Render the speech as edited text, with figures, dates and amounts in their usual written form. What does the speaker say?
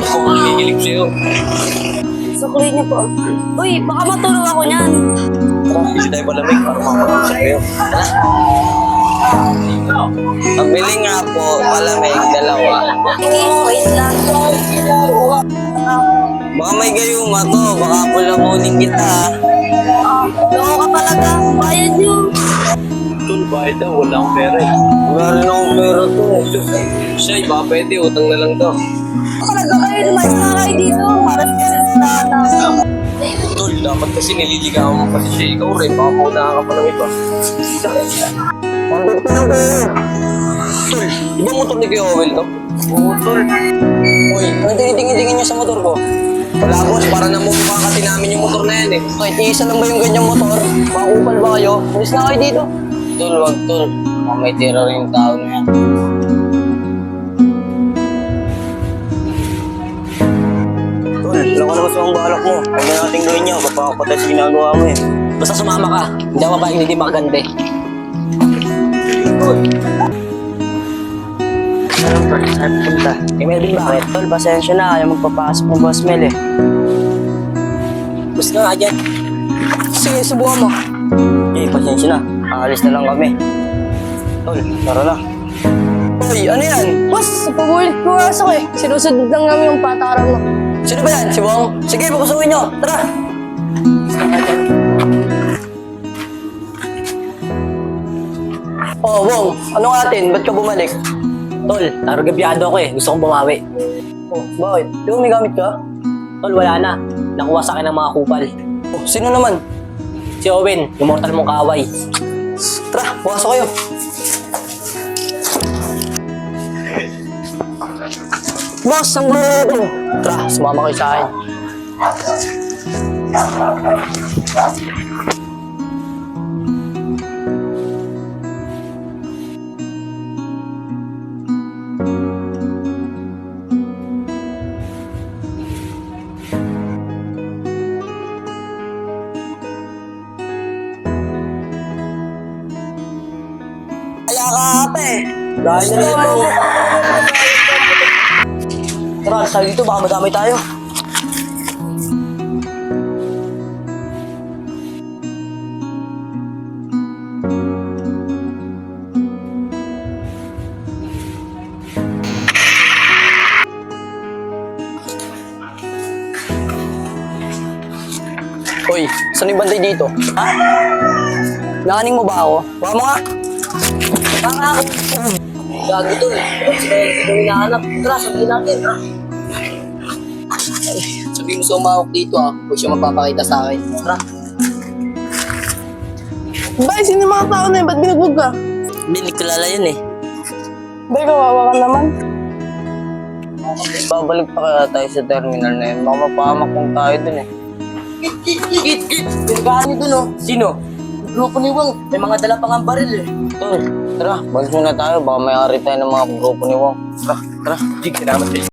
ko kung nangingilig sa'yo. Sukli niyo po. Uy, baka matulog ako niyan. Tara, hindi tayo palamig para makapag-usap kayo. Pabili nga po, palamig, dalawa. Wait lang. Baka may gayuma to, baka pulamunin kita. Loko ka talaga. Bayad niyo. Tol, bayad daw. Wala akong pera eh. Wala rin akong pera to. Shay, baka pwede. Utang na lang to. Talaga kayo, lumayas na kayo dito. Para sa tata. Tol, dapat kasi nililigawan mo kasi siya. Ikaw rin, baka paunahan ka pa ng iba. Pambit ko na ba? Tol, ibang motor ni Kuya Owel to? Oo, Tol. Uy, ano tinitingin-tingin niyo sa motor ko? Wala boss, para namumukakati namin yung motor na yan eh. Kahit isa lang ba yung ganyang motor? Makakupal ba kayo? Alis na kayo dito. Tol, wag tol. Baka may tira rin yung tao na yan. Tol, alam ko na gusto mong balak mo. Huwag na natin gawin niya. Kapapatay sa ginagawa mo eh. Basta sumama ka. Hindi ako babaeng hindi makaganda eh. Anong tol? Saan punta? Eh, Melvin ba? Bakit tol? Pasensya na. Ayaw magpapasok ng boss Mel eh. Basta nga dyan. Sige, subukan mo. Okay, pasensya na. Aalis na lang kami. Tol, tara na. Hoy, ano yan? Boss, sa pabulit pumasok eh. Sinusunod lang namin yung patakaran mo. Sino ba yan? Si Bong? Sige, papusukin nyo. Tara! Oh, Bong. Anong atin? Ba't ka bumalik? Tol, naragabyado ako eh. Gusto kong bumawi. Oh, bakit? Di ba may gamit ka? Tol, wala na. Nakuha sa akin ng mga kupal. Oh, sino naman? Si Owen, yung mortal mong kaaway. Tara, pumasok kayo. Boss, ang bulo. Tara, sumama kayo sa akin. Kaya ka ate. Dahil na rin mo. Tara, sa dito baka madamay tayo. Hoy, saan yung bantay dito? Ha? Nakaning mo ba ako? Baka mo nga. Gago to eh. Ito yung hinahanap. Tara, sabihin natin. Sabihin mo sa umawak dito ha. Huwag siya mapapakita sa akin. Tara. Bay, sino yung mga tao na yun? Ba't binugbog ka? Hindi kilala yun eh. Bay, kawawa ka naman. Babalik pa kaya tayo sa terminal na yun. Baka mapahamak kung tayo dun eh. Git! Pinagahan niyo dun oh. Sino? Grupo ni Wang. May mga dala pang ang baril eh. Tol, tara. Balis muna tayo. Baka may ari tayo ng mga grupo ni Wong. Tara, tara. Jig, salamat sa'yo.